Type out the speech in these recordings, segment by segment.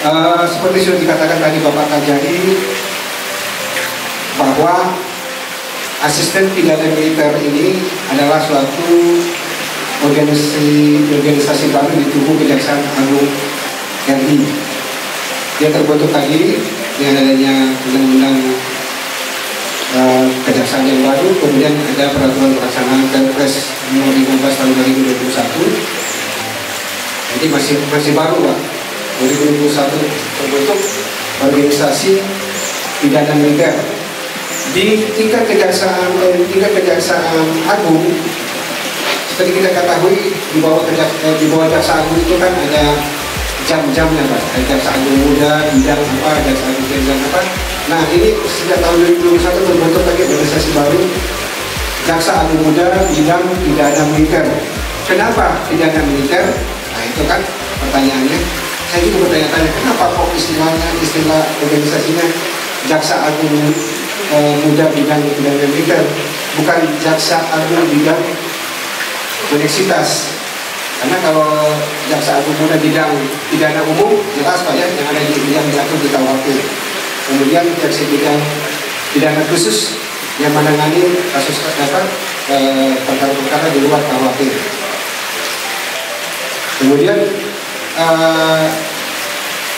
Seperti sudah dikatakan tadi Bapak Kajari, bahwa asisten pidana militer ini adalah suatu organisasi baru di tubuh Kejaksaan Agung RI. Dia terbentuk tadi dengan adanya undang-undang kejaksaan yang baru, kemudian ada peraturan pelaksanaan Perpres nomor 15 tahun 2021. Jadi masih baru Pak. 2021 terbentuk organisasi pidana militer. Di tingkat kejaksaan agung, seperti kita ketahui di bawah jaksa agung itu kan ada jam-jamnya Pak. Ada jaksa agung muda, bidang apa, jaksa agung bidang apa. Nah ini sejak tahun 2021 terbentuk lagi organisasi baru, jaksa agung muda bidang pidana militer. Kenapa pidana militer? Nah itu kan pertanyaannya. Saya juga bertanya-tanya, kenapa kok istilah organisasinya jaksa agung muda bidang pidana militer, bukan jaksa agung bidang koneksitas? Karena kalau jaksa agung muda bidang pidana umum jelas Pak ya, yang ada yang diatur di KUHP. Kemudian jaksa bidang pidana khusus yang menangani kasus perkara-perkara di luar KUHP. Kemudian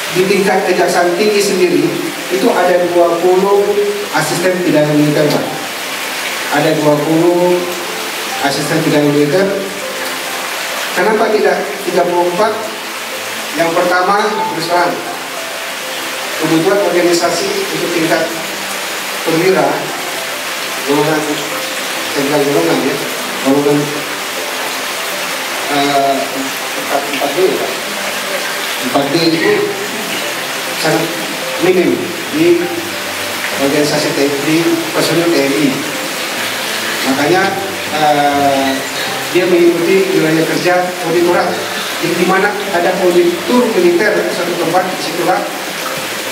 di tingkat kejaksaan tinggi sendiri itu ada 20 asisten pidana militer Pak. Ada 20 asisten pidana militer. Kenapa tidak 34? Yang pertama, terus terang, kebutuhan organisasi untuk tingkat perwira, golongan, saya bilang golongan ya, golongan 4D ya, 4D itu sangat minim di organisasi TNI, personil TNI. Makanya dia mengikuti wilayah kerja auditorat, di mana ada auditor militer satu tempat, disitulah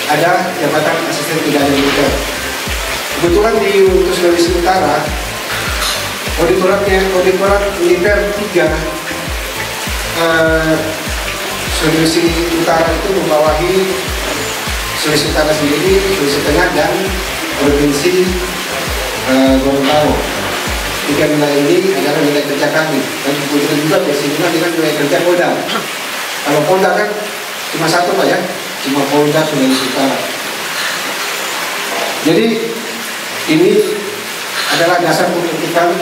ada jabatan asisten pidana militer. Kebetulan di untuk Sulawesi Utara, auditorat militer 3 Sulawesi Utara itu membawahi Sulawesi Utara sendiri, Sulawesi Tengah dan Provinsi Gorontalo. 3 wilayah ini adalah wilayah kerja kami, dan kebetulan juga bersinggungan dengan wilayah kerja Polda. Kalau Polda kan cuma satu Pak ya, cuma Polda Sulawesi Utara. Jadi ini adalah dasar pembentukan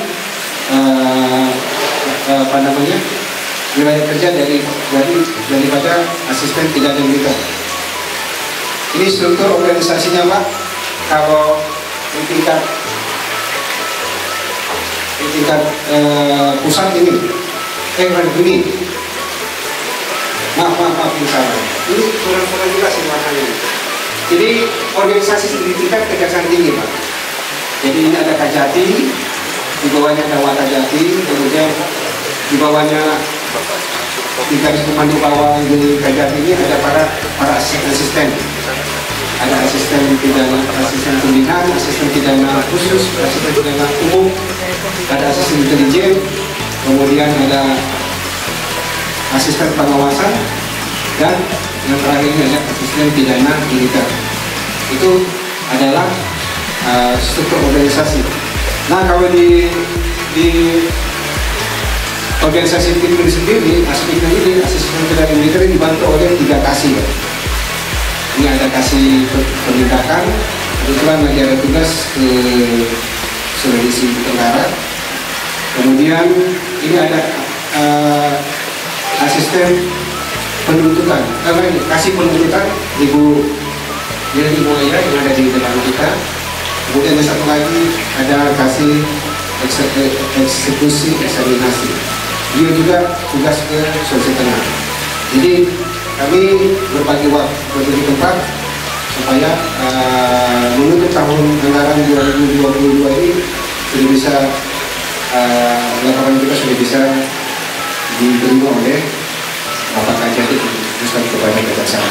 wilayah kerja daripada asisten pidana militer. Ini struktur organisasinya Pak. Kalau di tingkat pusat ini, ini, maaf ini salah. Ini kurang juga sih makanya. Jadi organisasi di tingkat kejaksaan tinggi Pak. Jadi ini ada Kajati, di bawahnya ada Wakajati, kemudian di bawahnya di garis pemandu bawah di Kajati ini ada para asisten. Ada asisten pidana, asisten pembinaan, asisten pidana khusus, asisten pidana umum, ada asisten intelijen, kemudian ada asisten pengawasan, dan yang terakhir ini ada asisten pidana militer. Itu adalah struktur organisasi. Nah kalau di organisasi tim sendiri, aspeknya ini asisten pidana militer dibantu oleh 3 kasih. Ini ada kasih penindakan, kebetulan lagi ada tugas ke Sulawesi Tenggara. Kemudian ini ada asisten penuntutan, kasih penuntutan Ibu Yeni Moya yang ada di depan kita. Kemudian yang satu lagi ada kasih eksekusi eksaminasi. Dia juga tugas ke Sulawesi Tengah. Jadi kami berbagi waktu, berbagi tempat supaya menutup tahun anggaran 2022 ini sudah bisa laporan kita sudah bisa diterima oleh Bapak Kajati teruskan kepada kejaksaan.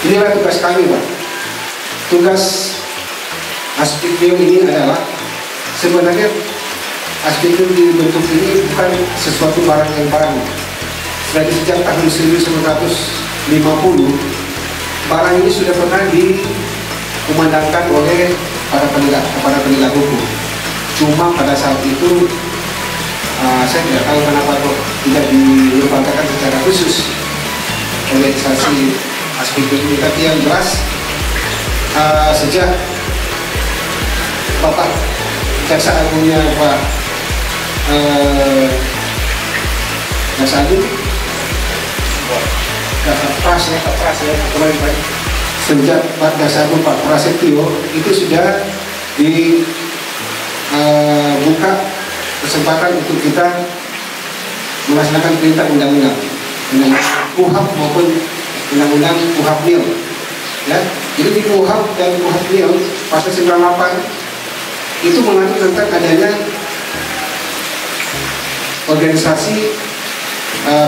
Inilah tugas kami Pak. Tugas Aspikmium ini adalah sebenarnya Aspikmium dibentuk ini bukan sesuatu barang yang baru. dari sejak tahun 1950 barang ini sudah pernah dikumandangkan oleh para penegak hukum. Cuma pada saat itu saya tidak tahu kenapa kok tidak dilembagakan secara khusus organisasi aspek ini. Tapi yang jelas sejak Bapak Jaksa Agungnya Pak Jaksa Agung Pras ya kemarin Pak, sejak Pak Jaksa Agung Pak Prasetyo itu sudah dibuka kesempatan untuk kita melaksanakan perintah undang-undang KUHP maupun undang-undang KUHP NIL ya. Jadi di KUHP dan KUHP NIL pasal 98 itu mengatur tentang adanya organisasi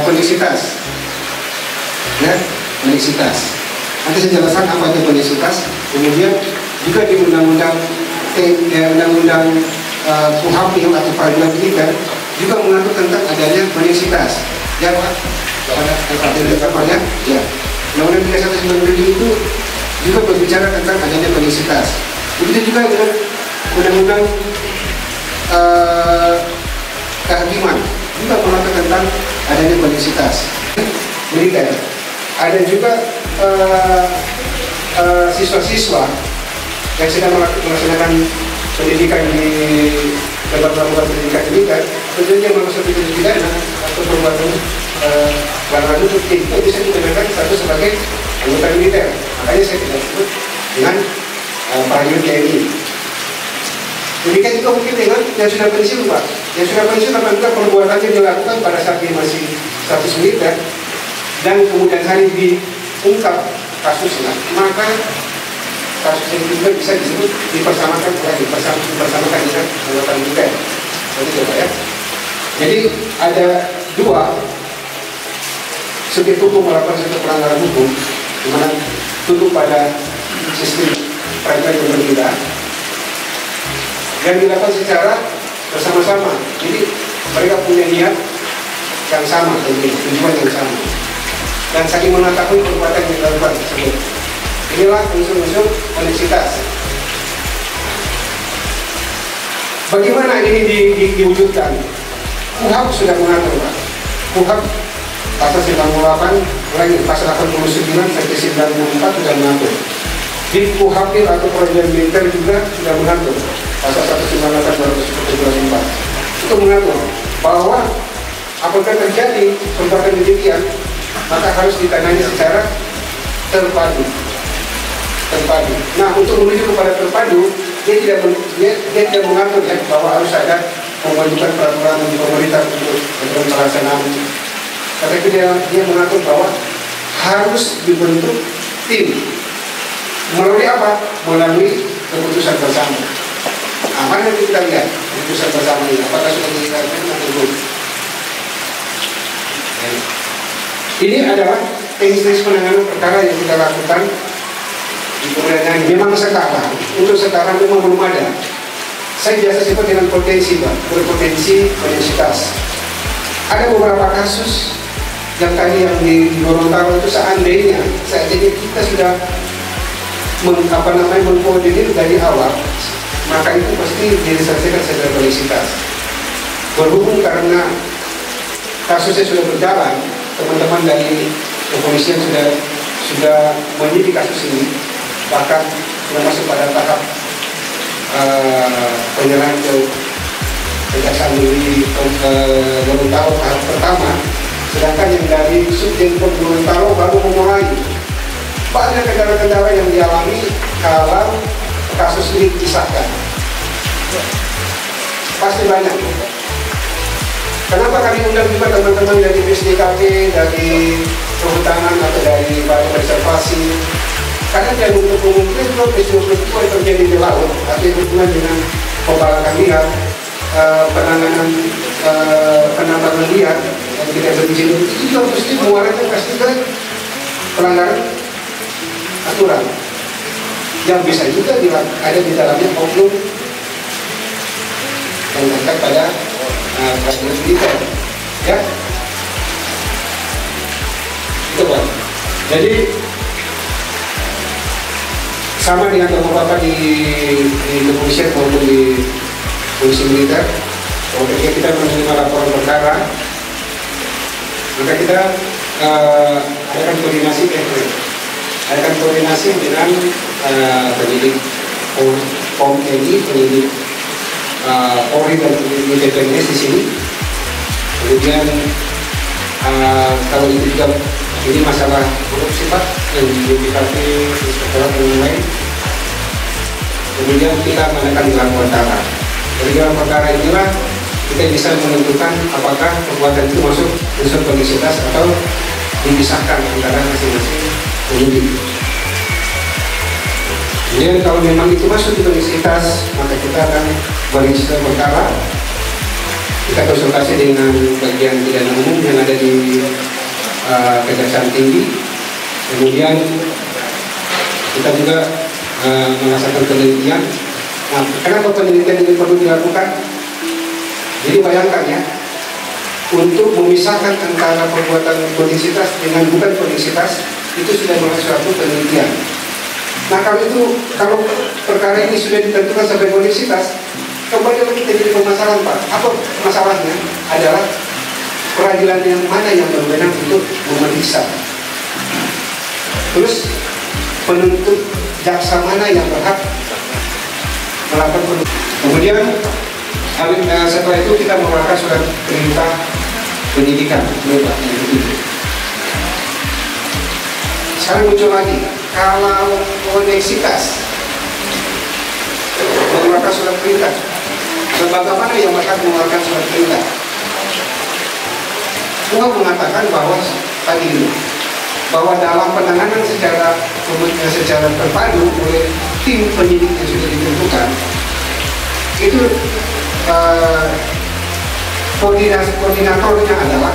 penisitas ya, penisitas. Nanti saya jelaskan apa itu penisitas. Kemudian juga di undang-undang KUHP atau peradilan militer juga mengatur tentang adanya penisitas ya Pak, pada ya. Undang-undang 3197 itu juga berbicara tentang adanya penisitas. Begitu juga dengan undang-undang kehakiman juga mengatur tentang adanya penisitas militer. Ada juga siswa-siswa yang sedang melaksanakan pendidikan di lembaga pendidikan militer, tentunya melakukan tindak pidana atau perbuatan pelanggaran hukum itu bisa dikenakan status sebagai anggota militer. Makanya saya tidak sebut dengan prajurit TNI. Demikian juga mungkin dengan yang sudah pensiun Pak. Yang sudah pensiun apabila perbuatannya dilakukan pada saat dia masih status militer dan kemudian hari diungkap kasusnya, maka kasus yang juga bisa disebut dipersamakan dengan anggota militer. Begitu Pak ya. Jadi ada dua subjek hukum melakukan suatu pelanggaran hukum, di mana tunduk pada sistem peradilan yang berbeda yang dilakukan secara bersama-sama. Jadi mereka punya niat yang sama, tujuan yang sama, dan saling mengetahui perbuatan yang dilakukan tersebut. Inilah unsur-unsur penisitas. Bagaimana ini diwujudkan? KUHP sudah mengatur Pak. KUHP pasal 98, pasal 89 sampai 94 sudah mengatur. Di KUHP atau peradilan militer juga sudah mengatur pasal 198 itu mengatur bahwa apabila terjadi perbuatan demikian maka harus ditangani secara terpadu. Nah, untuk menuju kepada terpadu, dia tidak mengatur ya bahwa harus ada pembentukan peraturan di pemerintah untuk pelaksanaan. Tetapi dia mengatur bahwa harus dibentuk tim. Melalui apa? Melalui keputusan bersama. Apa yang kita lihat keputusan bersama ini? Apakah sudah dilakukan atau belum? Ini adalah teknis penanganan perkara yang kita lakukan di pemerintahan. Memang sekarang, untuk sekarang memang belum ada. Saya biasa sebut dengan potensi Pak, berpotensi penisitas. Ada beberapa kasus yang tadi yang di Gorontalo itu seandainya saat ini kita sudah mengkoordinir dari awal, maka itu pasti diselesaikan secara penisitas. Berhubung karena kasusnya sudah berjalan, teman-teman dari kepolisian sudah menyidik kasus ini, bahkan sudah masuk pada tahap penyerahan ke Kejaksaan Negeri Gorontalo tahap pertama, sedangkan yang dari Subdinpom Gorontalo baru memulai. Banyak kendala-kendala yang dialami kalau kasus ini disahkan. Pasti banyak. Kenapa kami undang juga teman-teman dari BSDKP, dari kehutanan atau dari Badan Konservasi? Karena dia untuk mengungkap peristiwa-peristiwa yang terjadi di laut, atau hubungan dengan pembalakan liar, penanganan penambangan liar yang tidak berizin, itu juga pasti mengarahnya pasti ke pelanggaran aturan yang bisa juga ada di dalamnya oknum yang terkait pada prajurit militer ya. Itu Pak. Jadi sama dengan Bapak di kepolisian maupun di polisi militer, ketika kita menerima laporan perkara, maka kita adakan koordinasi dengan penyidik POM TNI, penyidik Polri dan penyidik TPNS di sini. Kemudian kalau itu juga ini masalah korupsi Pak yang diidentifikasi inspektorat dan lain. Kemudian kita menekan gelar perkara. Dari gelar perkara inilah kita bisa menentukan apakah perbuatan itu masuk unsur koneksitas atau dipisahkan antara masing-masing penyidik. Kemudian kalau memang itu masuk di koneksitas, maka kita akan meregister perkara. Kita konsultasi dengan bagian pidana umum yang ada di Kejaksaan Tinggi. Kemudian kita juga melaksanakan penelitian. Nah, kenapa penelitian ini perlu dilakukan? Jadi bayangkan ya, untuk memisahkan antara perbuatan koneksitas dengan bukan koneksitas itu sudah melalui suatu penelitian. Nah kalau perkara ini sudah ditentukan sampai koneksitas, kembali lagi jadi permasalahan Pak. Apa masalahnya? Adalah peradilan yang mana yang berwenang untuk memeriksa. Terus penuntut jaksa mana yang berhak melakukan penuntut. Kemudian setelah itu kita mengeluarkan surat perintah penyidikan. Sekarang muncul lagi, kalau koneksitas mengeluarkan surat perintah, lembaga mana yang berhak mengeluarkan surat perintah? Semua mengatakan bahwa dalam penanganan secara terpadu oleh tim penyidik yang sudah ditentukan, itu koordinatornya adalah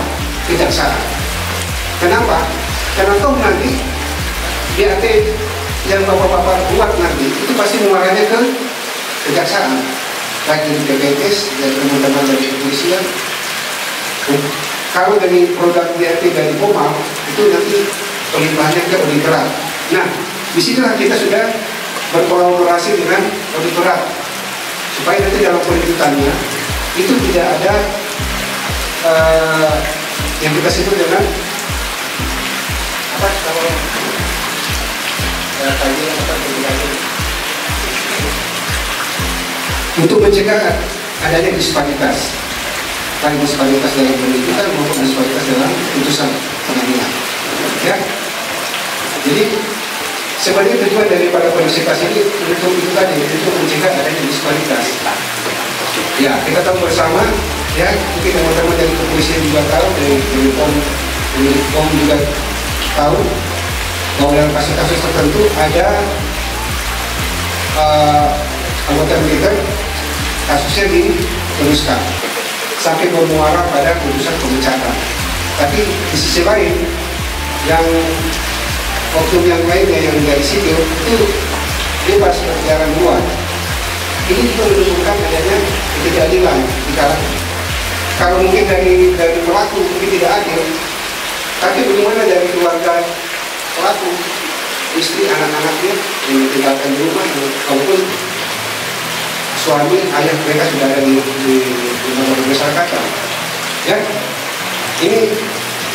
kejaksaan. Kenapa? Karena toh nanti BAT yang bapak-bapak buat nanti itu pasti mengarahnya ke kejaksaan, baik dari PPS dan teman-teman dari kepolisian. Kalau dari produk BAT dari Pomal itu nanti pelimpahannya ke auditorat. Nah, disinilah kita sudah berkolaborasi dengan auditorat supaya nanti dalam penuntutannya itu tidak ada yang kita sebut dengan apa kalau untuk mencegah adanya disparitas, baik disparitas dalam penuntutan maupun disparitas dalam putusan pengadilan. Ya, jadi sebenarnya tujuan daripada koneksitas ini untuk itu tadi, untuk mencegah adanya disparitas. Ya, kita tahu bersama, ya, mungkin teman-teman dari kepolisian juga tahu, dari POM juga tahu bahwa dalam kasus-kasus tertentu ada anggota militer kasusnya diteruskan sampai bermuara pada putusan pemecatan. Tapi di sisi lain, yang oknum yang lainnya yang dari sipil itu bebas berjalan luar. Ini juga menunjukkan adanya ketidakadilan di kalangan. Kalau mungkin dari pelaku mungkin tidak adil, tapi bagaimana dari keluarga pelaku, istri, anak-anaknya yang ditinggalkan di rumah, walaupun suami, ayah mereka sudah ada di lembaga pemasyarakatan. Ya, ini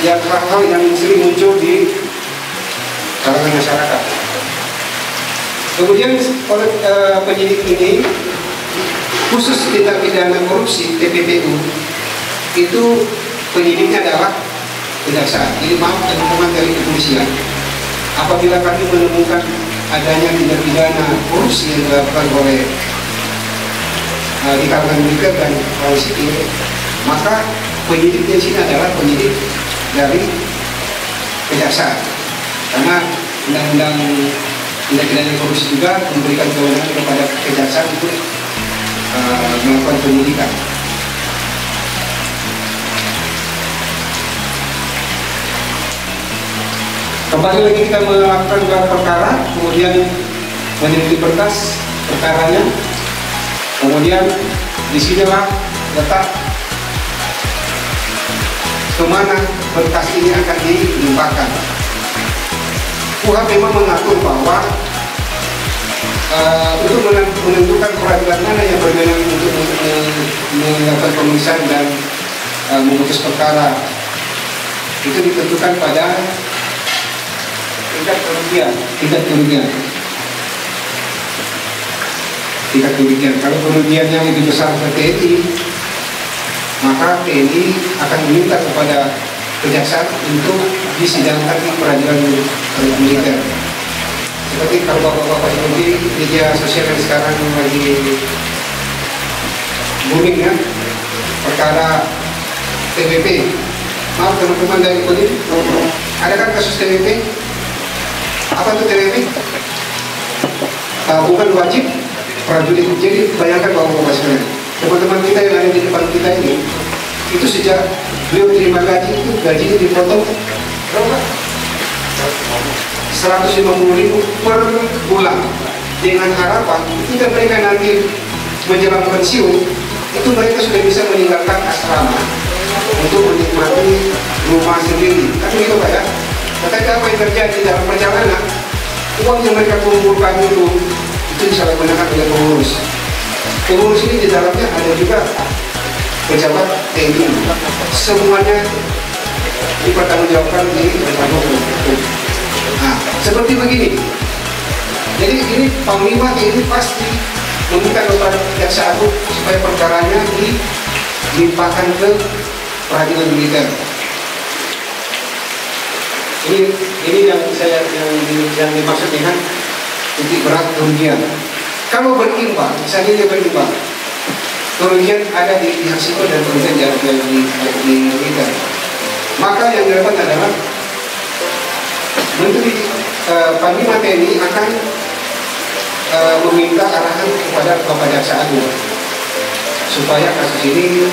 yang hal-hal yang sering muncul di kalangan masyarakat. Kemudian oleh penyidik ini khusus tindak pidana korupsi TPPU itu penyidiknya adalah kejaksaan. Jadi maaf teman-teman dari kepolisian, apabila kami menemukan adanya tindak pidana korupsi yang dilakukan oleh di kalangan militer dan sipil, maka penyidik di sini adalah penyidik dari kejaksaan. Karena undang-undang tindak pidana korupsi juga memberikan kewenangan kepada kejaksaan untuk melakukan penyidikan. Kembali lagi kita melakukan gelar perkara, kemudian meneliti berkas perkaranya, kemudian disinilah letak kemana berkas ini akan dilimpahkan. KUHP memang mengatur bahwa untuk menentukan peradilan mana yang berwenang untuk melakukan pemeriksaan dan memutus perkara itu ditentukan pada tingkat kerugian. Kalau kerugiannya lebih besar ke TNI, maka TNI akan meminta kepada kejaksaan untuk disidangkan di peradilan militer. Seperti kalau bapak-bapak ikuti media sosial yang sekarang lagi booming ya, perkara TWP. Maaf teman-teman dari Kodim, ada kan kasus TWP? Apa itu TWP? Bukan wajib prajurit. Jadi bayangkan bapak-bapak sekalian, teman-teman kita yang ada di depan kita ini, itu sejak beliau terima gaji itu gajinya dipotong berapa? 150.000 per bulan, dengan harapan ketika mereka nanti menjelang pensiun itu mereka sudah bisa meninggalkan asrama untuk menikmati rumah sendiri. Kan begitu Pak ya? Tetapi apa yang terjadi dalam perjalanan, uang yang mereka kumpulkan itu disalahgunakan oleh pengurus. Pengurus ini di dalamnya ada juga pejabat TNI. Semuanya dipertanggungjawabkan di kantor hukum. Nah, seperti begini. Jadi ini Panglima ini pasti meminta kepada Jaksa Agung supaya perkaranya dilimpahkan ke peradilan militer. Ini yang dimaksud dengan titik berat kerugian. Kalau berimbang, misalnya dia berimbang, kerugian ada di pihak sipil dan kerugian di militer, maka yang dilakukan adalah Menteri Panglima TNI akan meminta arahan kepada Bapak Jaksa Agung supaya kasus ini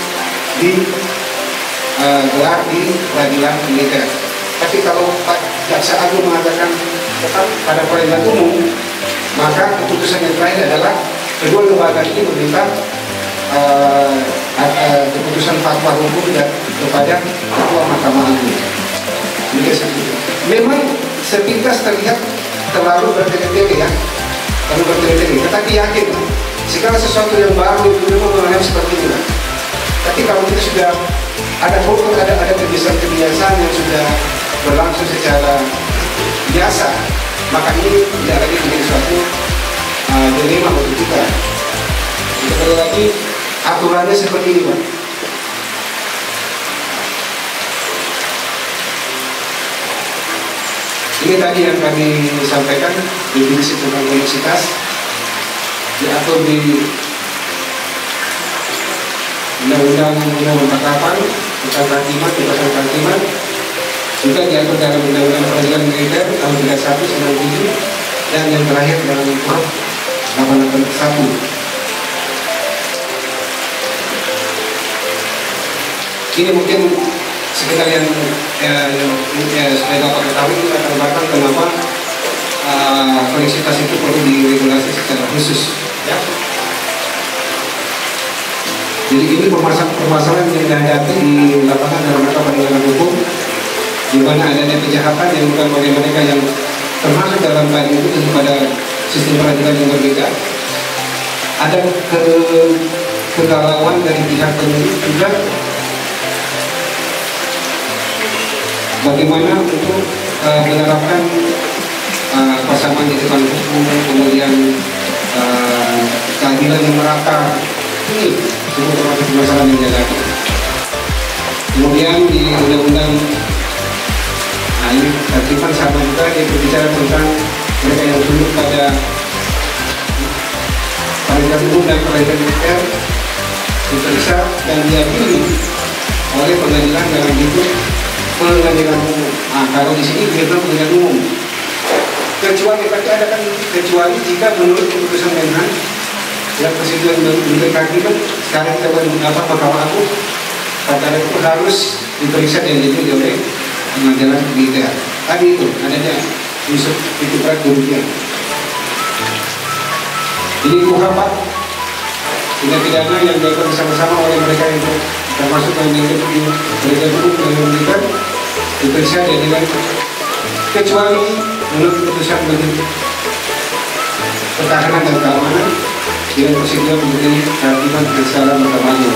digelar di peradilan militer. Tapi kalau Pak Jaksa Agung mengatakan tetap pada peradilan umum, maka keputusan yang terakhir adalah kedua lembaga ini meminta keputusan fatwa hukum kepada Ketua Mahkamah Agung. Memang sepintas terlihat terlalu bertele-tele ya, tetapi yakin segala sesuatu yang baru itu memang mengalami seperti itu. Tapi kalau kita sudah ada hukum, ada kebiasaan yang sudah berlangsung secara biasa, maka ini tidak lagi menjadi suatu dilema bagi kita. Sekali lagi aturannya seperti ini Pak. Ini tadi yang kami sampaikan, definisi tentang koneksitas diatur di Undang-Undang 48 tentang kehakiman, kebebasan kehakiman, juga diatur dalam Undang-Undang Peradilan Militer tahun 31/97 dan yang terakhir dalam UUD 881. Ini mungkin sekitar yang supaya dapat ketahui kita akan bahkan kenapa koneksitas itu perlu diregulasi secara khusus ya. Jadi ini permasalahan yang dihadapi di lapangan dalam rangka penegakan hukum, di mana adanya kejahatan yang bukan oleh mereka yang termasuk dalam tadi itu kepada sistem peradilan yang berbeda. Ada kegalauan dari pihak penuntut juga bagaimana untuk menerapkan pasangan di depan hukum, kemudian keadilan yang merata. Ini semua termasuk masalah yang dihadapi. Kemudian di undang-undang ini tertipan sama juga dia berbicara tentang mereka yang tunduk pada peradilan umum dan peradilan militer diperiksa dan diadili oleh pengadilan dalam bentuk pengadilan umum. Nah, kalau di sini dia bilang pengadilan umum. Kecuali ada kan kecuali jika menurut keputusan Menhan yang presiden memberikan kehakiman, sekarang kita mendapat Mahkamah Agung, perkara itu harus diperiksa dan diadili oleh pengadilan militer. Tadi itu adanya unsur titik berat kerugian. Jadi KUHP tindak pidana yang dilakukan bersama-sama oleh mereka yang termasuk yang mengikuti peradilan umum dan militer diperiksa dan dengan kecuali menurut keputusan Menteri Pertahanan dan Keamanan dengan prosedur menjadi kehakiman dan secara bertambahnya.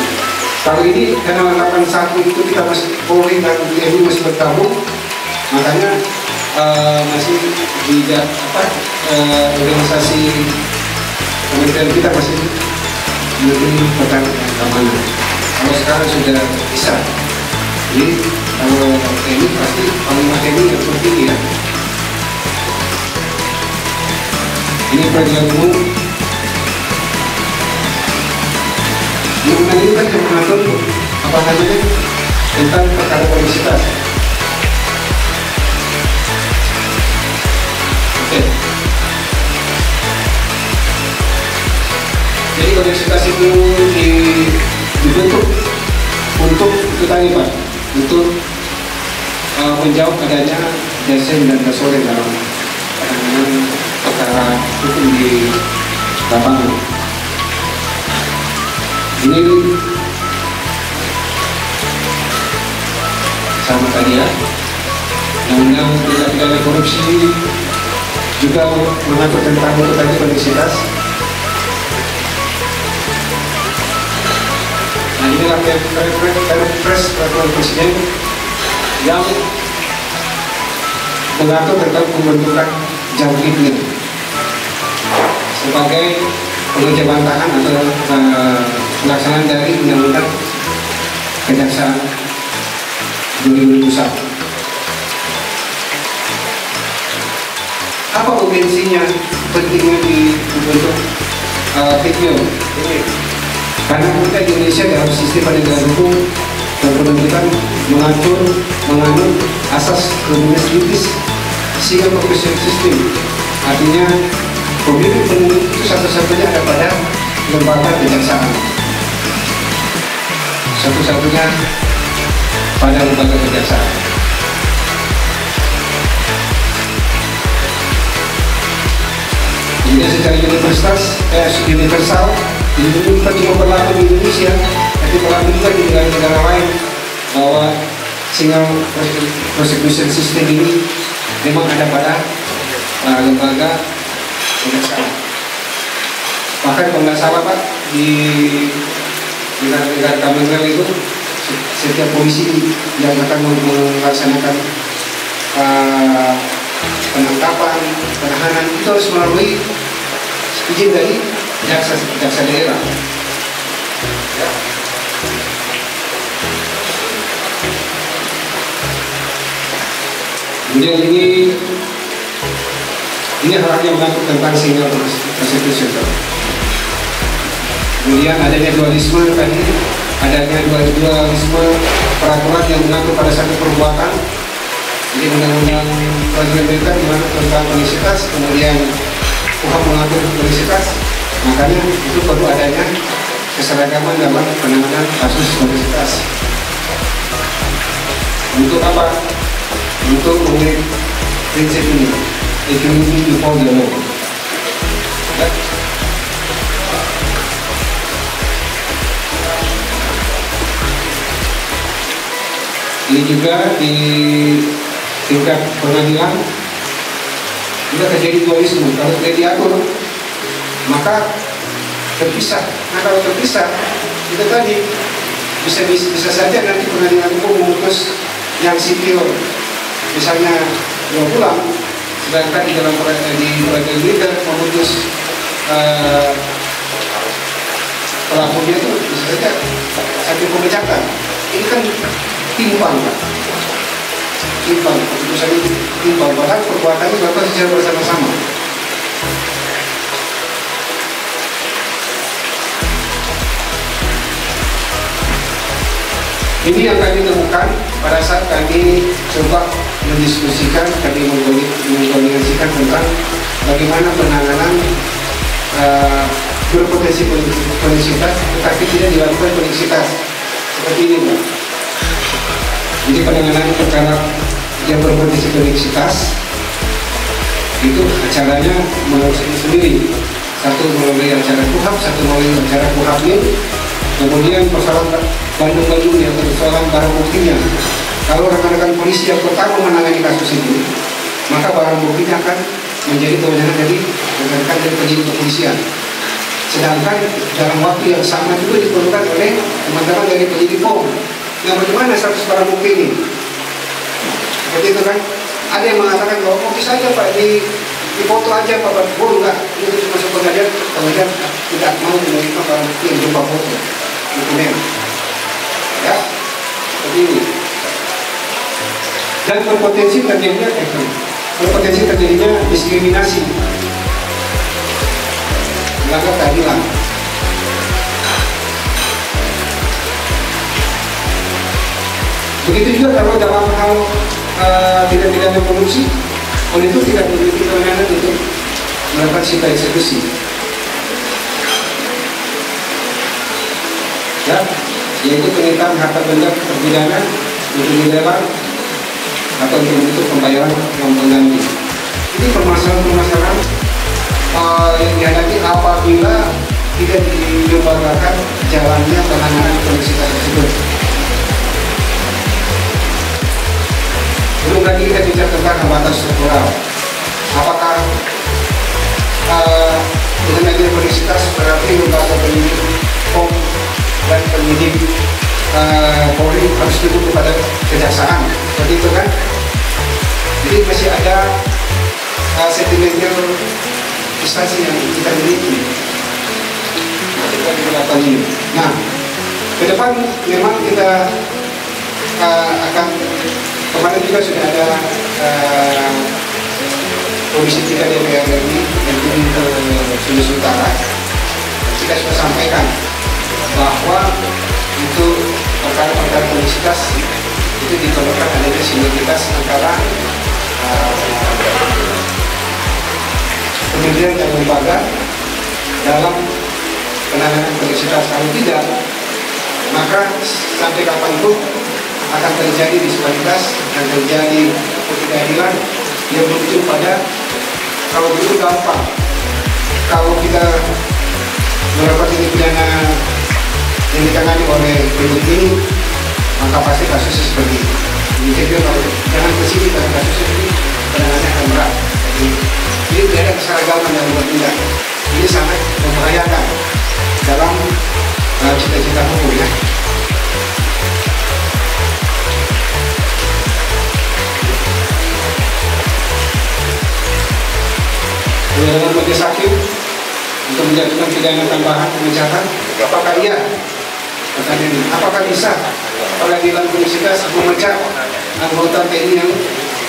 Kalau ini karena 81 itu kita masih Polri dan TNI masih bergabung, makanya masih tidak organisasi kementerian kita masih Menteri Pertahanan dan Keamanan. Kalau sekarang sudah bisa, jadi kalau TNI pasti Panglima TNI yang tertinggi ya. Ini peradilan umum. Undang-undang ini kan yang mengatur apa namanya tentang perkara koneksitas. Oke. Jadi koneksitas itu dibentuk untuk itu tadi Pak, untuk menjawab adanya jasen dan dasore dalam penanganan perkara hukum di lapangan. Ini sama tadi ya, undang-undang tindak pidana korupsi juga mengatur tentang tadi koneksitas. Nah inilah Perpres Peraturan Presiden yang mengatur tentang pembentukan Jamkitnya sebagai pengejawantahan atau pelaksanaan dari Undang-Undang Kejaksaan 2021. Apa urgensinya pentingnya dibentuk Fitmil? Karena kita di Indonesia dalam sistem penegakan hukum dan penuntutan mengatur menganut asas kriminalitas juridis sehingga profesional sistem. Artinya pemimpin penuntut itu satu-satunya ada pada lembaga kejaksaan, satu-satunya pada lembaga kejaksaan. Jadi secara universal ini bukan cuma berlaku di Indonesia, tapi berlaku juga di negara-negara lain, bahwa single prosecution system ini memang ada pada lembaga kejaksaan. Bahkan kalau nggak salah Pak, di negara-negara Commonwealth itu setiap polisi yang akan melaksanakan penangkapan, penahanan itu harus melalui izin dari jaksa daerah. Ya. Kemudian ini hal-hal yang mengatur tentang single prosecution. Kemudian adanya dualisme tadi, adanya dualisme peraturan yang mengatur pada satu perbuatan. Jadi undang-undang peradilan militer mengatur tentang koneksitas, kemudian KUHP mengatur koneksitas. Makanya itu perlu adanya keseragaman dalam penanganan kasus koneksitas. Untuk apa? Untuk memenuhi prinsip ini, equality before the law. Ya. Ini juga di tingkat pengadilan juga terjadi dualisme. Kalau tidak diatur maka terpisah. Nah kalau terpisah itu tadi bisa saja nanti pengadilan umum memutus yang sipil misalnya 2 bulan, sedangkan di dalam peradilan militer memutus pelakunya itu bisa saja sampai pemecatan. Ini kan timpang Pak, timpang, keputusan itu timpang, bahkan perbuatannya dilakukan secara bersama-sama. Ini yang kami temukan pada saat kami coba mendiskusikan, kami mengkoordinasikan tentang bagaimana penanganan berpotensi koneksitas tetapi tidak dilakukan koneksitas seperti ini Pak. Jadi penanganan perkara yang berpotensi koneksitas itu acaranya melalui sendiri, satu melalui acara KUHP, satu melalui acara KUHP-nya. Kemudian persoalan bandung-bandung yang persoalan barang buktinya. Kalau rekan-rekan polisi yang pertama menangani kasus ini, maka barang buktinya akan menjadi kewenangan dari rekan-rekan dari penyidik kepolisian. Sedangkan dalam waktu yang sama juga diperlukan oleh teman-teman dari penyidik POM. Yang bagaimana status barang bukti ini? Seperti itu kan? Ada yang mengatakan bahwa kok bisa aja Pak di foto aja Pak, enggak, itu masuk pengadilan, kemudian tidak mau menerima barang bukti yang berupa foto, dokumen. Ya, seperti ini. Dan berpotensi terjadinya diskriminasi, melanggar keadilan. Begitu juga kalau dalam hal tidak pidana korupsi, oleh itu tidak memiliki kewenangan untuk melakukan sita eksekusi. Ya, yaitu penyitaan harta benda terpidana untuk dilelang atau untuk pembayaran uang pengganti. Ini permasalahan-permasalahan yang dihadapi apabila tidak dilembagakan jalannya penanganan koneksitas tersebut. Belum lagi kita bicara tentang hambatan struktural. Apakah dengan adanya koneksitas berarti lembaga penyidik POM dan penyidik Polri harus tunduk kepada kejaksaan, seperti itu kan? Jadi masih ada sentimental instansi yang kita miliki. Nah, ke depan memang kita akan, kemarin juga sudah ada Komisi 3 DPR RI yang turun ke Sulawesi Utara. Kita sudah sampaikan bahwa untuk perkara-perkara koneksitas itu diperlukan adanya sinergitas antara kementerian dan lembaga dalam penanganan koneksitas. Kalau tidak, maka sampai kapanpun akan terjadi disparitas dan terjadi ketidakadilan yang berujung pada, kalau begitu gampang, kalau kita melakukan tindak pidana yang ditangani oleh penyidik ini, maka pasti kasusnya seperti ini. Jadi kalau jangan kesini pada kasusnya ini, penanganannya akan berat. Jadi tidak ada keseragaman dalam bertindak. Ini sangat membahayakan dalam cita-cita hukum, ya. Dalam majelis hakim untuk menjatuhkan pidana tambahan pemecatan, apakah iya? Pertanyaan ini, apakah bisa pengadilan koneksitas memecat anggota TNI yang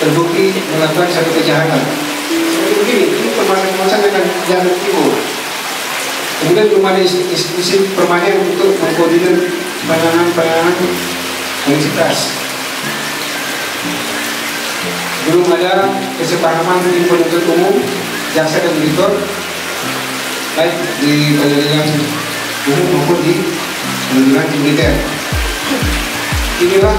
terbukti melakukan satu kejahatan? Seperti begini, ini permasalahan yang jangan timbul. Kemudian belum ada institusi permanen untuk mengkoordinir penanganan koneksitas. Belum ada kesepahaman di penuntut umum, jaksa dan auditor, baik di pengadilan umum maupun di pengadilan militer. Inilah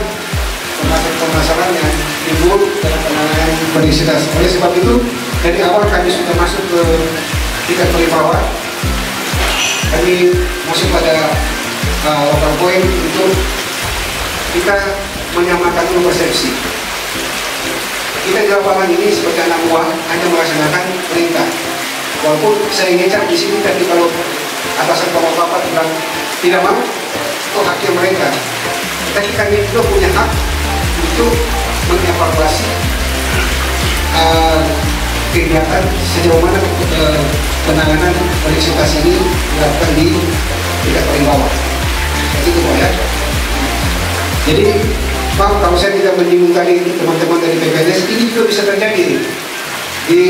permasalahan yang timbul dalam penanganan koneksitas. Oleh sebab itu, dari awal kami sudah masuk ke tingkat paling bawah. Kami masuk pada local point untuk kita menyamakan persepsi. Kita di lapangan ini seperti anak buah hanya melaksanakan perintah. Walaupun saya ngecap di sini, tapi kalau atasan bapak-bapak bilang tidak mau, itu haknya mereka. Tapi kami juga punya hak untuk mengevaluasi kegiatan sejauh mana penanganan koneksitas ini dilakukan di tingkat paling bawah. Seperti itu, ya. Jadi maaf kalau saya tidak menyinggung tadi teman-teman dari PPNS, ini juga bisa terjadi di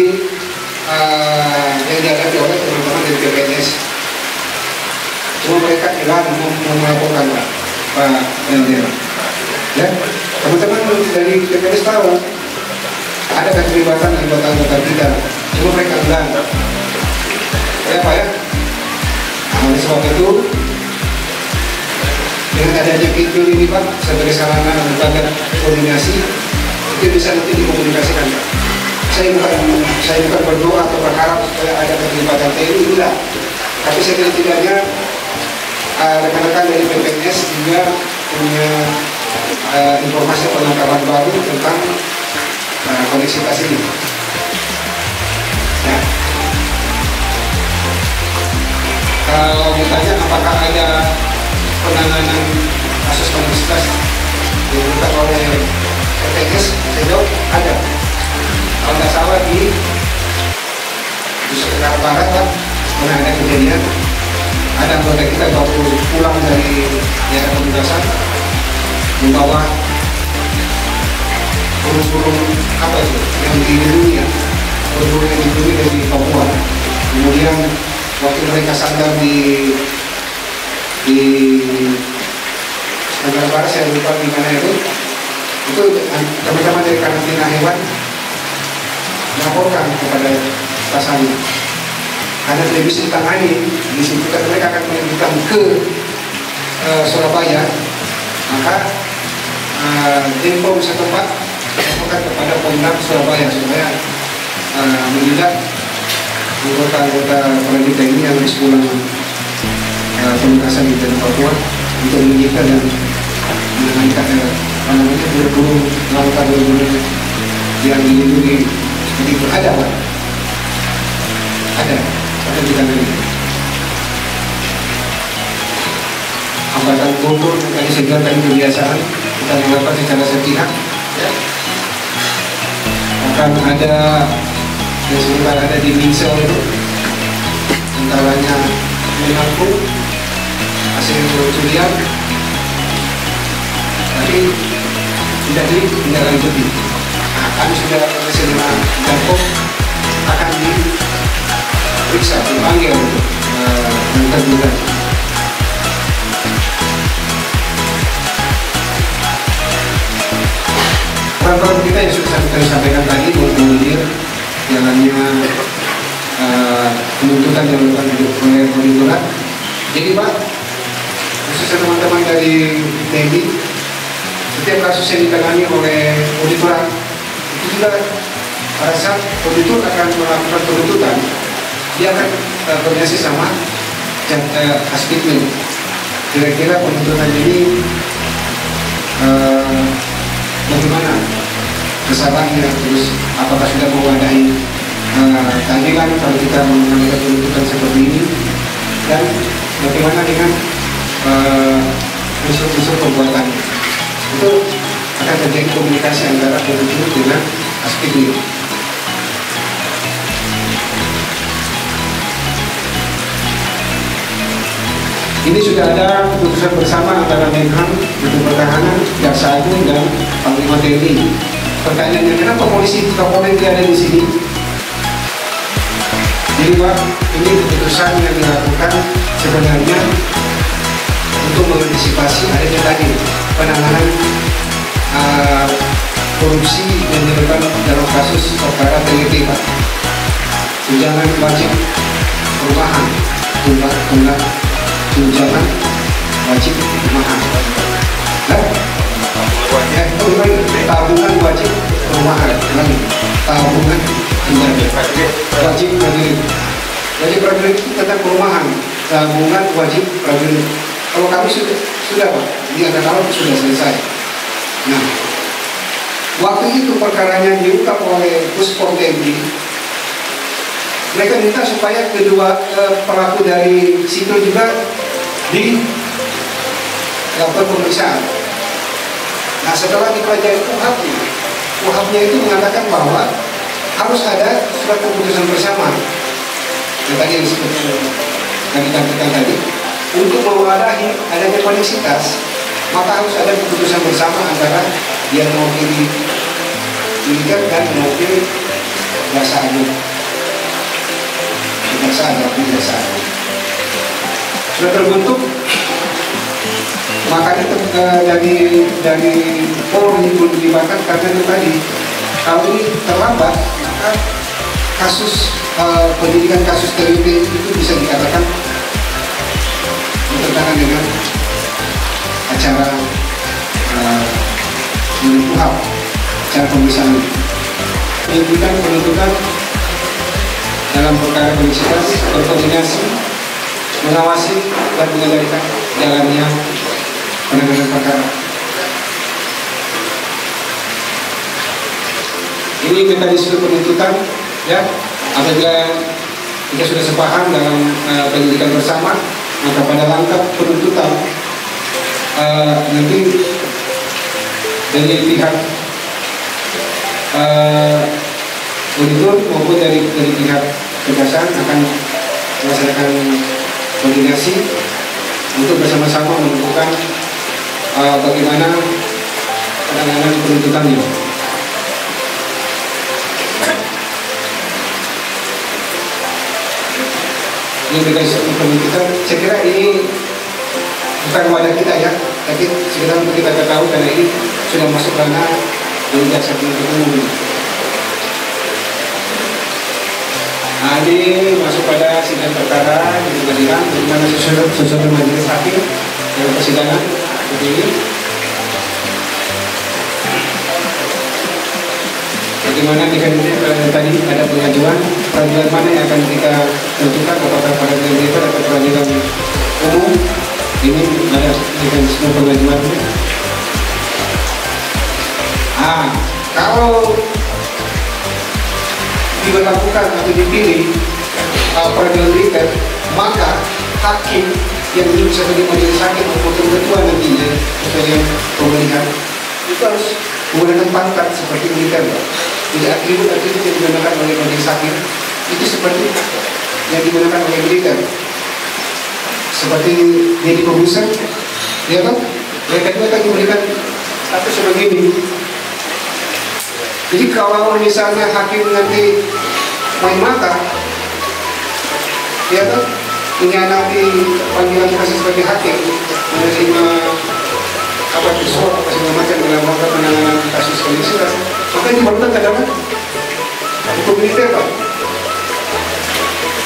yang dihadapi oleh teman-teman dari PPNS. Cuma mereka hilang mau melaporkan, Pak Elder. Ya, teman-teman dari PPNS tahu ada keterlibatan anggota-anggota kita, cuma mereka bilang, ya Pak, ya. Nah, oleh sebab itu, dengan adanya Kitul ini Pak, sebagai sarana lembaga koordinasi, itu bisa nanti dikomunikasikan Pak. Saya bukan berdoa atau berharap supaya ada keterlibatan TNI, tidak. Tapi setidaknya rekan-rekan dari PPNS juga punya informasi penangkapan baru tentang koneksitas ini. Ya. Kalau ditanya apakah ada penanganan kasus koneksitas yang dilakukan oleh PTS, saya jawab ada. Kalau nggak salah di Nusa Tenggara Barat kan pernah ada kejadian, ada anggota kita waktu pulang dari daerah penugasan membawa burung-burung apa itu yang dilindungi ya, burung yang dilindungi dari Papua. Kemudian waktu mereka sandar di Tenggara Barat, saya lupa di mana itu teman-teman dari karantina hewan melaporkan kepada atasannya. Karena tidak bisa ditangani, disebutkan mereka akan menunjukkan ke Surabaya, maka Denpom setempat melaporkan kepada Pemda Surabaya supaya menindak anggota-anggota kita ini yang harus pulang penugasan di Tanah Papua untuk menyita dan menangani burung-burung langka, burung-burung yang dilindungi seperti itu. Ada Pak? Ada di tanah ini. Hambatan kultur tadi saya bilang tadi kebiasaan kita melakukan secara sepihak. Ya. Akan ada yang sebentar ada di Mingsel itu, antaranya mengaku hasil curian, tapi tidak ditindaklanjuti. Nah, kami sudah bersama Denpom akan diperiksa, dipanggil untuk tergugat. Program kita yang sudah kami sampaikan tadi mengakomodir jalannya penuntutan yang dilakukan oleh auditorat. Jadi Pak, khususnya teman-teman dari TNI, setiap kasus yang ditangani oleh auditorat itu juga pada saat auditor akan melakukan penuntutan, dia akan koordinasi sama Aspidmin. Kira-kira penuntutan ini bagaimana kesalahannya, terus apakah sudah mewadahi keadilan kalau kita mengambil penuntutan seperti ini, dan bagaimana dengan unsur-unsur perbuatannya. Itu akan terjadi komunikasi antara penuntut dengan Aspidmin. Ini sudah ada keputusan bersama antara Menhan, Menteri Pertahanan, Jaksa Agung, dan Panglima TNI. Pertanyaannya, kenapa polisi Kapolri ada di sini? Jadi Pak, ini keputusan yang dilakukan sebenarnya untuk mengantisipasi adanya tadi penanganan korupsi yang dilakukan dalam kasus perkara TLT Pak. Tunjangan wajib perumahan, tunjangan wajib perumahan, tabungan wajib perumahan, tabungan wajib prajurit. Wajib prajurit itu tentang perumahan, tabungan wajib prajurit. Kalau kami sudah Pak, di angkatan laut sudah selesai. Nah, waktu itu perkaranya diungkap oleh Puspom TNI. Mereka minta supaya kedua pelaku dari situ juga dilakukan pemeriksaan. Nah, setelah dipelajari UHAP-nya itu mengatakan bahwa harus ada surat keputusan bersama yang tadi yang disebutkan kami tampilkan tadi, untuk mewadahi adanya koneksitas, maka harus ada keputusan bersama antara yang mewakili militer dan mewakili Jaksa Agung. Jaksa Agung sudah terbentuk, makanya dari Polri pun dilibatkan karena itu tadi. Kalau ini terlambat, maka kasus penyidikan kasus TLT itu bisa dikatakan bertentangan dengan acara UHAP, acara pemeriksaan. Penuntutan dalam perkara koneksitas berkoordinasi, mengawasi dan mengendalikan jalannya penanganan perkara. Ini mekanisme penuntutan, ya. Apabila kita sudah sepaham dalam penyidikan bersama, maka pada langkah penuntutan nanti dari pihak auditor maupun dari pihak kejaksaan akan melaksanakan koordinasi untuk bersama-sama menentukan bagaimana penanganan penuntutannya. Ini mekanisme penuntutan, saya kira ini bukan wadah kita ya, tapi sekedar untuk kita ketahui karena ini sudah masuk ranah dari jaksa penuntut umum. Nah, ini masuk pada sidang perkara di pengadilan, di mana sesuatu majelis hakim dalam persidangan seperti ini. Bagaimana tadi ada pengajuan peradilan mana yang akan kita tentukan, apakah peradilan militer atau peradilan umum. Ini ada mekanisme pengajuannya. Kalau diberlakukan atau dipilih peradilan militer, maka hakim yang duduk sebagai majelis hakim maupun ketua nantinya sebagai pemilihan itu harus menggunakan pangkat seperti militer. Jadi atribut-atribut yang digunakan oleh majelis hakim itu seperti yang digunakan oleh militer, seperti jadi pembusan, ya kan? Mereka juga akan diberikan status sebagai ini. Jadi kalau misalnya hakim nanti main mata, ya kan, mengkhianati panggilan kasus sebagai hakim, menerima apa suap apa segala macam dalam rangka penanganan kasus koneksitas, maka diperlukan ke dalam hukum militer, Pak.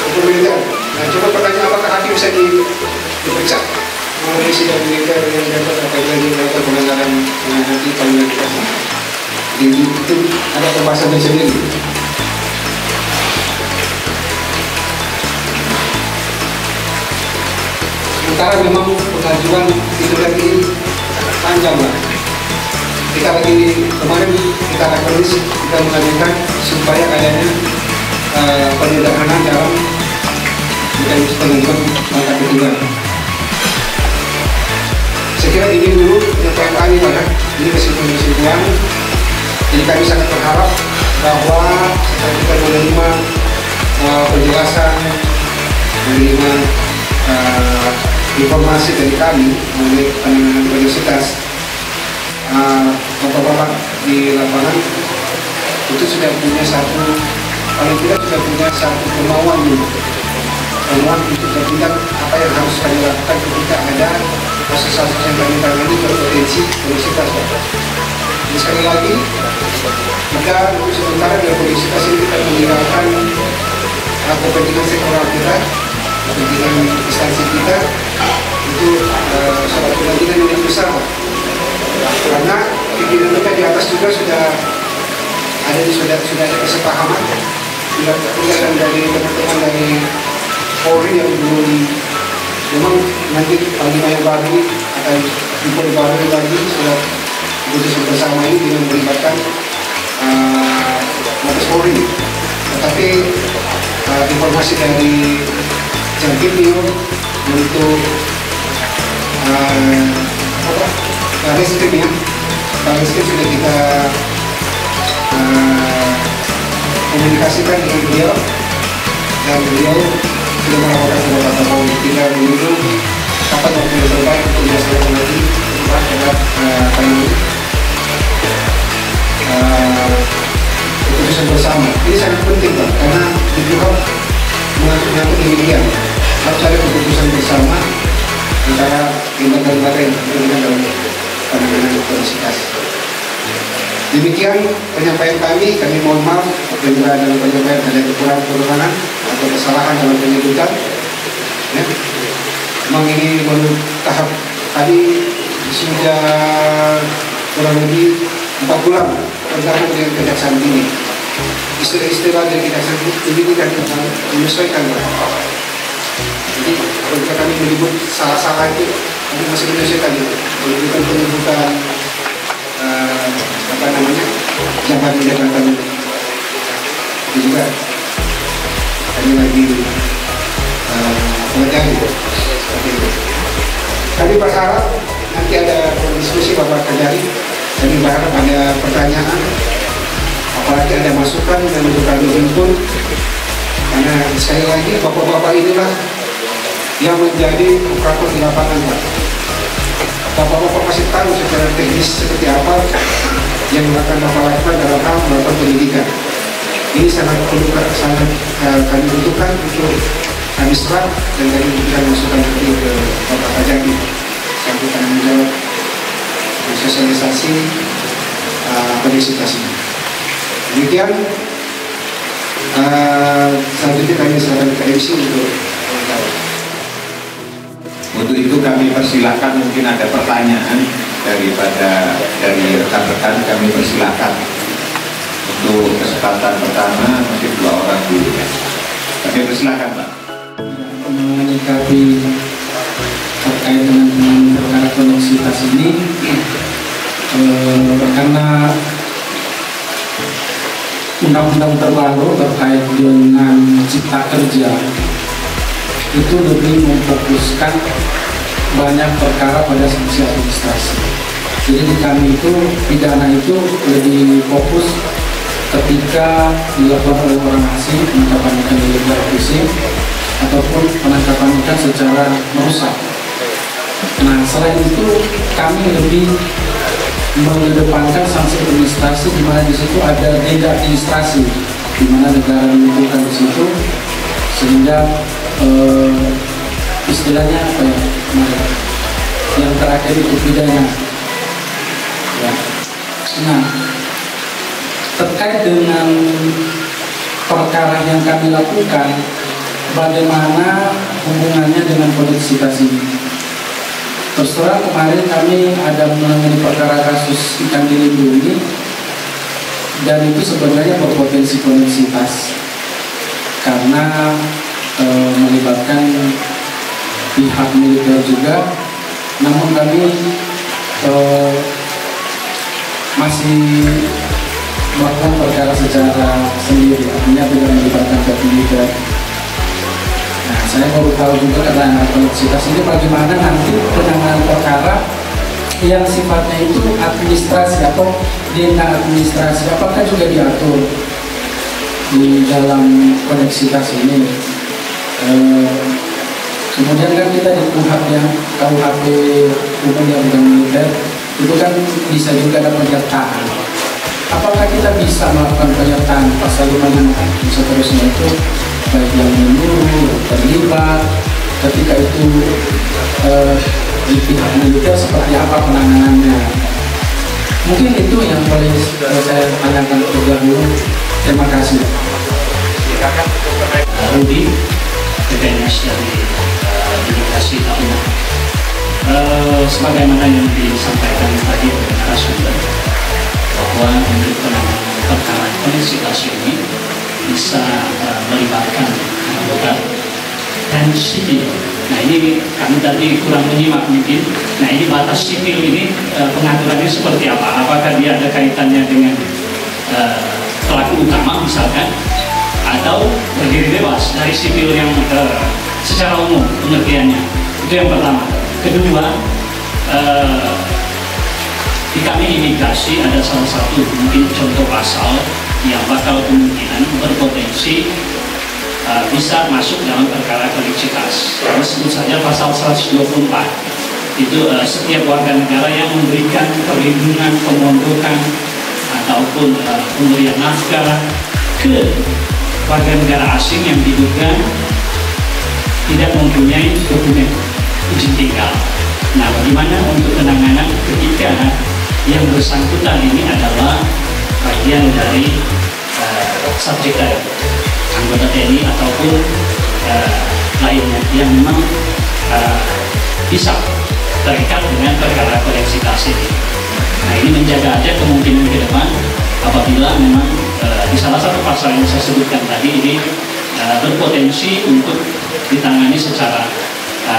Hukum militer. Nah, coba pertanyaan, apakah hakim bisa diperiksa melalui sidang militer yang dapat apabila dia melakukan pelanggaran menghadapi panggilan kasus? Itu ada pembahasan tersendiri. Sementara memang pengajuan itu lagi panjang lah. Kita lagi kemarin kita akan tulis, kita mengajukan supaya adanya penyederhanaan dalam mekanisme pengajuan langkah ketiga. Saya kira ini dulu penyampaian kami pada ini kesimpulan. Jadi kami sangat berharap bahwa setelah kita menerima penjelasan, menerima informasi dari kami mengenai penanganan koneksitas, bapak-bapak di lapangan itu sudah punya satu, paling tidak sudah punya satu kemauan untuk bertindak apa yang harus kami lakukan ketika ada kasus-kasus yang kami tangani berpotensi koneksitas. Jadi sekali lagi, kita untuk sementara dalam koneksitas ini kita menghilangkan kepentingan sektoral kita, kepentingan instansi kita, itu suatu kepentingan yang besar. Karena pimpinan kita di atas juga sudah ada kesepahaman, kelihatan dari teman-teman dari Polri yang belum memang nanti Panglima yang baru akan Polri baru lagi sudah keputusan bersama ini dengan melibatkan Mabes Polri. Tetapi informasi dari Jangkimio untuk Reskrim ya, Pak Reskrim sudah kita komunikasikan dengan beliau dan beliau sudah melaporkan kepada Pak Kapolri. Tinggal menunggu kapan waktu yang terbaik untuk dilaksanakan lagi terhadap keputusan bersama. Ini sangat penting Pak, karena itu menyangkut demikian harus ada keputusan bersama antara lembaga-lembaga yang berkaitan dalam penanganan koneksitas. Demikian penyampaian kami mohon maaf apabila dalam penyampaian ada kekurangan atau kesalahan dalam penyebutan. Ya. Memang ini baru tahap tadi sudah kurang lebih 4 bulan bergabung dengan Kejaksaan Tinggi. Istilah-istilah dari Kejaksaan Tinggi kami menyesuaikan. Jadi ketika kami menyebut salah-salah itu kami masih menyesuaikan itu. Penyebutan jabatan itu juga kami lagi pelajari seperti itu. Kami berharap nanti ada diskusi Bapak Kajari. Kami berharap ada pertanyaan, apalagi ada masukan dan untuk kami himpun. Karena sekali lagi bapak-bapak inilah yang menjadi operator di lapangan, Pak. Bapak-bapak pasti tahu secara teknis seperti apa yang akan Bapak lakukan dalam hal melakukan pendidikan. Ini sangat perlu kami butuhkan untuk kami serap dan kami berikan masukan nanti ke Bapak Kajari sampai kami menjawab sosialisasi koneksitas ini. Demikian, selanjutnya kami serahkan ke MC untuk menjawab. Untuk itu kami persilahkan, mungkin ada pertanyaan dari rekan-rekan, kami persilahkan untuk kesempatan pertama mungkin 2 orang dulu ya. Kami persilahkan, Pak. Menyikapi terkait dengan perkara koneksitas ini, karena undang-undang terbaru terkait dengan cipta kerja itu lebih memfokuskan banyak perkara pada sisi administrasi. Jadi di kami itu pidana itu lebih fokus ketika dilakukan oleh orang asing, penangkapan ikan ilegal fishing ataupun penangkapan ikan secara merusak. Nah, selain itu kami lebih mengedepankan sanksi administrasi, di mana di situ ada denda administrasi, di mana negara menentukan di situ, sehingga istilahnya apa ya, yang terakhir itu pidana. Ya. Nah, terkait dengan perkara yang kami lakukan, bagaimana hubungannya dengan koneksitas ini? Terus terang kemarin kami ada menangani perkara kasus ikan dilindungi, dan itu sebenarnya berpotensi koneksitas karena melibatkan pihak militer juga, namun kami masih melakukan perkara secara sendiri, artinya tidak melibatkan pihak militer. Nah, saya baru tahu juga karena koneksitas ini bagaimana nanti penanganan perkara yang sifatnya itu administrasi atau denda administrasi, apakah juga diatur di dalam koneksitas ini. Kemudian kan kita di KUHP umum yang bukan militer itu kan bisa juga ada penyertaan. Apakah kita bisa melakukan penyertaan pasal 56 seterusnya itu, baik yang menyuruh, terlibat, ketika itu di pihak militer seperti apa penanganannya? Mungkin itu yang boleh saya tanyakan terlebih dahulu. Terima kasih. Rudi, PPNS dari Edukasi Tahunan. Sebagaimana yang disampaikan tadi oleh narasumber, bahwa untuk penanganan perkara koneksitas ini bisa melibatkan anggota dan sipil. Nah, ini kami tadi kurang menyimak mungkin. Nah, ini batas sipil ini pengaturannya seperti apa? Apakah dia ada kaitannya dengan pelaku utama misalkan, atau berdiri bebas dari sipil yang secara umum pengertiannya? Itu yang pertama. Kedua, di kami imigrasi ada salah satu mungkin contoh pasal yang bakal kemungkinan berpotensi bisa masuk dalam perkara koneksitas. Sebut saja pasal 124. Itu setiap warga negara yang memberikan perlindungan, pemondokan ataupun pemberian nafkah ke warga negara asing yang diduga tidak mempunyai dokumen izin tinggal. Nah, bagaimana untuk penanganan ketika yang bersangkutan ini adalah bagian dari subjek dari anggota TNI ataupun lainnya yang memang bisa terikat dengan perkara koneksitas ini. Nah, ini menjaga aja kemungkinan ke depan apabila memang di salah satu pasal yang saya sebutkan tadi ini berpotensi untuk ditangani secara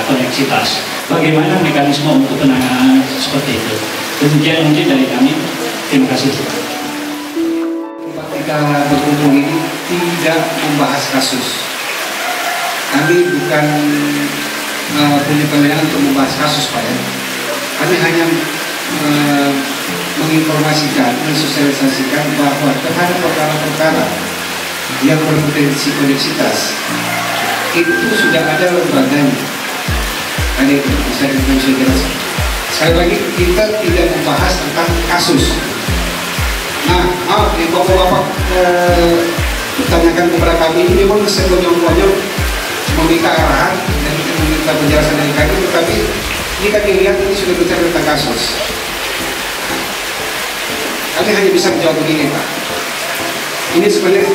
koneksitas. Bagaimana mekanisme untuk penanganan seperti itu? Demikian mungkin dari kami. Terima kasih. Kita berkumpul ini tidak membahas kasus. Kami bukan punya kewenangan untuk membahas kasus, Pak ya. Kami hanya menginformasikan, mensosialisasikan bahwa terhadap perkara-perkara yang berpotensi koneksitas itu sudah ada lembaganya. Ada itu bisa jelaskan. Sekali lagi, kita tidak membahas tentang kasus. Nah, bapak-bapak bertanyakan kepada kami, ini memang sekonyong-konyong meminta arahan dan meminta penjelasan dari kami, tetapi ini kami lihat ini sudah bicara tentang kasus. Kami hanya bisa menjawab begini, Pak. Ini sebenarnya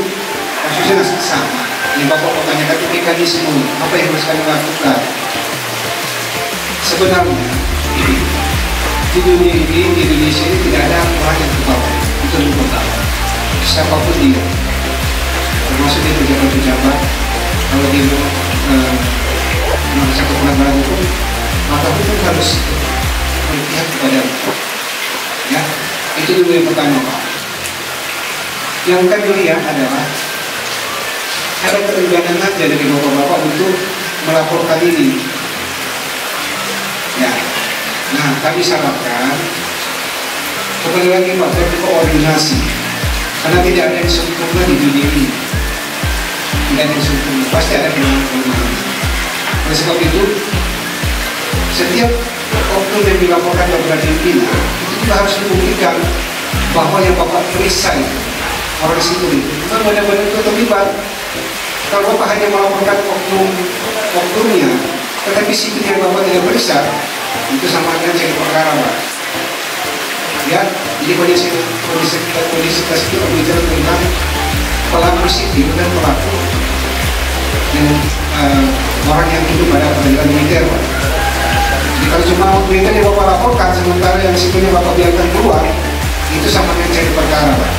kasusnya sama. Yang bapak bertanyakan itu mekanisme apa yang harus kami lakukan. Sebenarnya di dunia ini, di Indonesia ini tidak ada orang yang terbawa. Itu yang pertama. Siapapun dia, termasuk dia pejabat-pejabat, kalau dia satu pelanggaran hukum, maka hukum harus berpihak kepada ya. Itu dulu yang pertama, Pak. Yang kami lihat adalah ada keengganan saja dari bapak-bapak untuk melaporkan ini. Ya. Nah, kami sarankan kembali lagi Pak, koordinasi, karena tidak ada yang sempurna di dunia ini. Tidak ada yang sempurna, pasti ada kelemahan. Oleh sebab itu, setiap oknum yang dilaporkan kepada pimpinan itu juga harus membuktikan bahwa yang bapak periksa orang sipil itu memang benar-benar itu terlibat. Kalau bapak hanya melaporkan oknumnya, tetapi sipil yang bapak tidak periksa, itu sama dengan jadi perkara, Pak. Ya, jadi kondisi itu berbicara tentang pelaku sipil dan pelaku yang orang yang hidup pada peradilan militer, Pak. Jadi kalau cuma militer yang bapak laporkan, sementara yang sipilnya bapak biarkan keluar, itu sama dengan jadi perkara, Pak.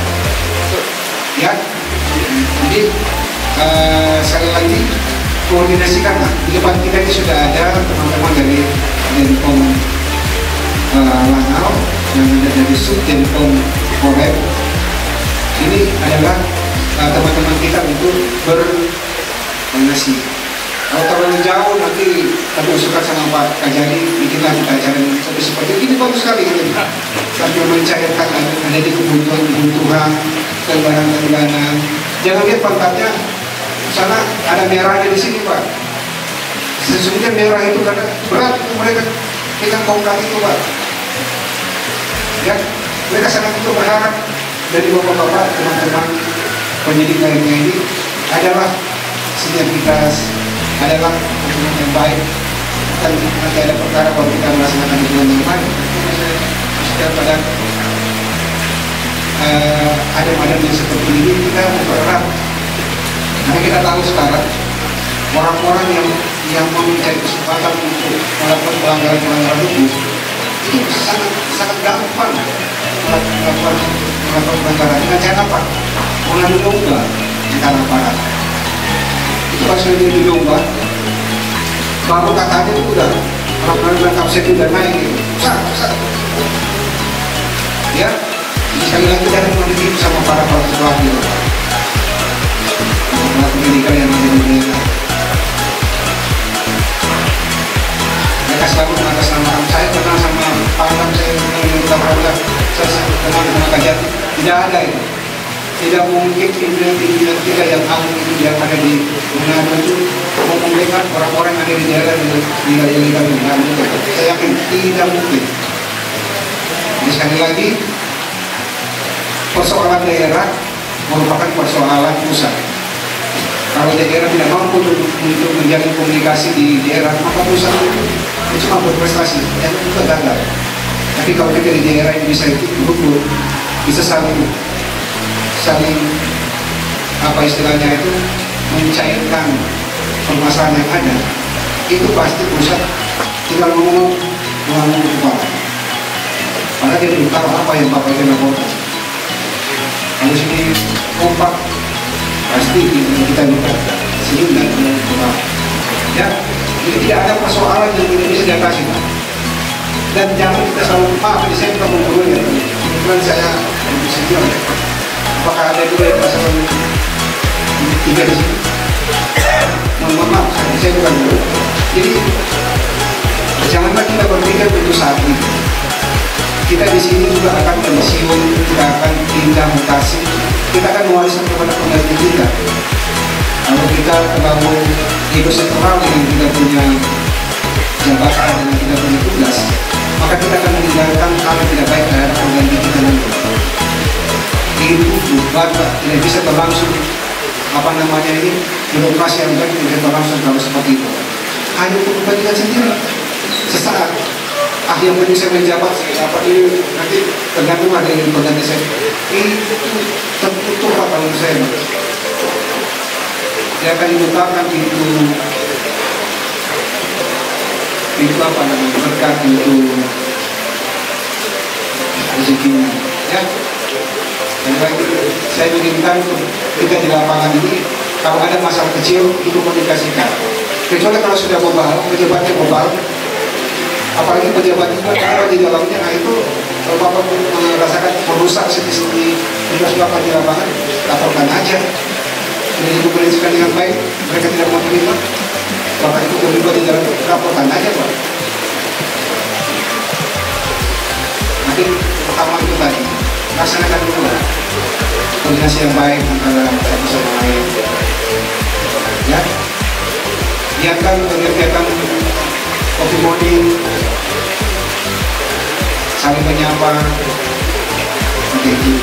Ya, jadi sekali lagi koordinasikanlah. Di depan kita ini sudah ada teman-teman dari Denpom Lanao yang ada dari Subdenpom Polres. Ini adalah teman-teman kita untuk berkoordinasi. Kalau terlalu jauh nanti kami usulkan sama Pak Kajari, bikinlah kita acara seperti ini, bagus sekali kita sambil mencairkan ada di kebutuhan, kelemahan. Jangan lihat pangkatnya sana ada merahnya di sini, Pak. Sesungguhnya merah itu karena berat itu mereka pegang pangkat itu, Pak. Ya, mereka sangat itu berharap dari bapak-bapak, teman-teman penyidik lainnya ini adalah sinergitas, adalah hubungan yang baik. Dan nanti ada perkara kalau kita melaksanakan hubungan yang baik, setiap pada ada yang seperti ini kita mempererat. Karena kita tahu sekarang orang-orang yang mencari kesempatan untuk melakukan pelanggaran hukum itu sangat gampang melakukan pelanggaran dengan cara apa? Mengadu domba antara aparat. Itu pas sudah domba, baru katanya itu udah orang-orang kapset udah naik gitu. Ya, sekali lagi jangan mendidik sama para pelaku. Pendidikan yang ada di dunia. Mereka selalu mengatasnamakan saya kenal sama Pangdam, saya minta program, saya kenal dengan Kajar. Tidak ada itu. Tidak mungkin pimpinan kita yang agung itu yang ada di Manado itu mengumpulkan orang-orang yang ada di daerah di wilayah kami. Saya yakin tidak mungkin. Jadi sekali lagi, persoalan daerah merupakan persoalan pusat. Kalau daerah tidak mampu untuk menjalin komunikasi di daerah, maka pusat itu cuma berprestasi, yang juga gagal. Tapi kalau kita di daerah ini bisa duduk, bisa saling apa istilahnya itu mencairkan permasalahan yang ada, itu pasti pusat tinggal ngomong kepala. Padahal dia belum tahu apa yang bapak itu lakukan. Kalau sini kompak, pasti kita buka senyum dan kepala. Ya, jadi tidak ada persoalan yang tidak bisa diatasi. Dan jangan kita selalu maaf, di saya ketemu dulu ya. Kebetulan saya senior. Apakah ada juga yang masalah tiga di sini. Mohon maaf, saya bukan dulu. Jadi janganlah kita berpikir untuk saat ini. Kita di sini juga akan pensiun, kita akan pindah mutasi, kita akan mewariskan kepada pengganti kita. Kalau kita terlalu ego sektoral dengan kita punya jabatan dan kita punya tugas, maka kita akan meninggalkan hal yang tidak baik terhadap pengganti kita nanti. Itu bukan tidak bisa berlangsung demokrasi yang baik tidak berlangsung kalau seperti itu. Hanya untuk kepentingan sendiri. Sesaat yang penting saya menjabat ini nanti tergantung ada yang pengganti saya. Itu tertutup kalau saya. Dia akan dibukakan pintu apa namanya berkat, pintu rezekinya, ya. Dan baik, saya inginkan kita di lapangan ini kalau ada masalah kecil itu komunikasikan. Kecuali kalau sudah bebal, pejabatnya bebal, apalagi pejabat itu kalau di dalamnya, nah itu kalau Bapak merasakan merusak sendiri Bapak di lapangan, laporkan aja. Ini dikomunikasikan dengan baik, mereka tidak mau terima, Bapak itu terlibat di dalam, laporkan aja Pak. Nanti pertama itu tadi, laksanakan dulu lah koordinasi yang baik antara satu sama lain, ya. Biarkan kegiatan coffee morning, saling menyapa, begitu.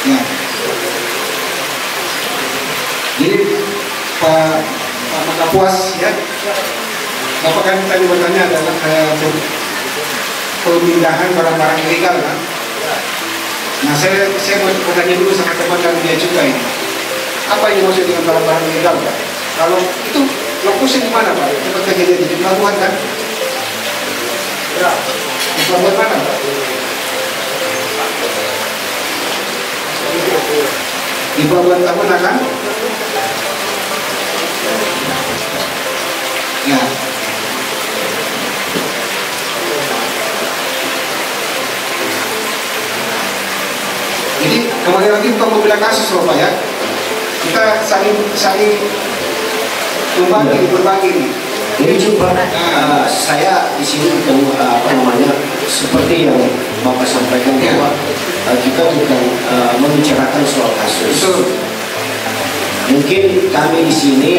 Ya. Jadi Pak Makapuas, ya. Bapak kan tadi bertanya adalah pemindahan barang-barang ilegal, kan? Nah, saya mau bertanya dulu sama teman dari Bea Cukai. Apa yang maksud dengan barang-barang ilegal, Pak? Kalau itu lokusnya di mana, Pak? Tempat kejadian di pelabuhan, kan? Ya. Di pelabuhan mana, Pak? Di pelabuhan Tahuna, kan? Ya. Jadi kembali lagi bukan membela kasus loh Pak, ya. Kita saling berbagi. Jadi coba saya di sini bukan seperti yang Bapak sampaikan bahwa kita bukan membicarakan soal kasus. Mungkin kami di sini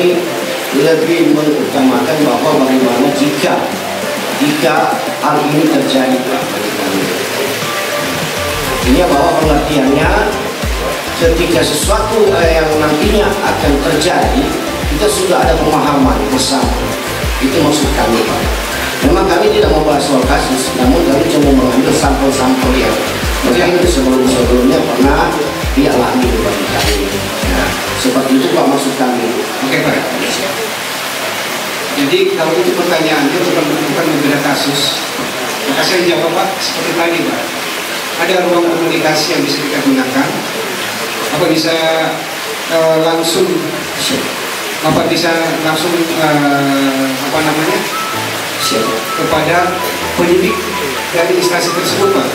lebih mengutamakan bahwa bagaimana jika hal ini terjadi bagi kami. Ini bahwa pengertiannya ketika sesuatu yang nantinya akan terjadi, kita sudah ada pemahaman bersama. Itu maksud kami, Pak. Memang kami tidak membahas soal kasus, namun kami cuma mengambil sampel-sampel yang mungkin sebelum-sebelumnya pernah dialami bagi kami. Nah, seperti itu Pak maksud kami. Oke Pak. Jadi kalau itu pertanyaannya bukan membela kasus, maka saya jawab Pak seperti tadi Pak. Ada ruang komunikasi yang bisa kita gunakan. Apa bisa langsung kepada penyidik dari instansi tersebut Pak.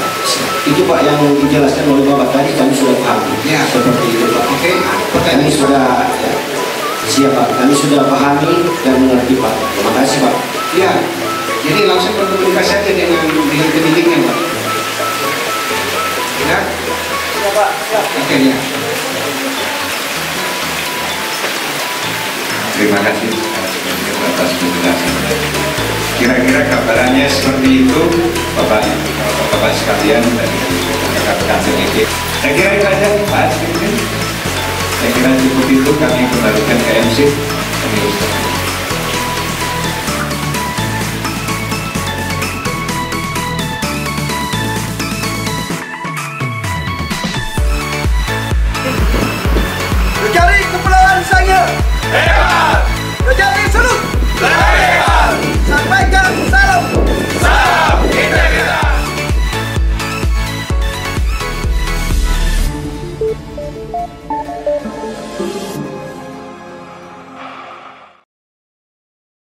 Itu Pak yang dijelaskan oleh Bapak tadi kami sudah paham. Ya. Seperti itu Pak. Oke. Kami sudah siap Pak. Kami sudah pahami dan mengerti Pak. Terima kasih Pak. Ya. Jadi langsung berkomunikasi aja dengan penyidiknya Pak. Ya. Ya Pak. Ya. Oke ya. Terima kasih atas penjelasannya. Kira-kira gambarannya seperti itu, Bapak sekalian dari rekan-rekan penyidik. Saya kira itu aja Pak. Saya kira cukup itu, kami kembalikan ke MC.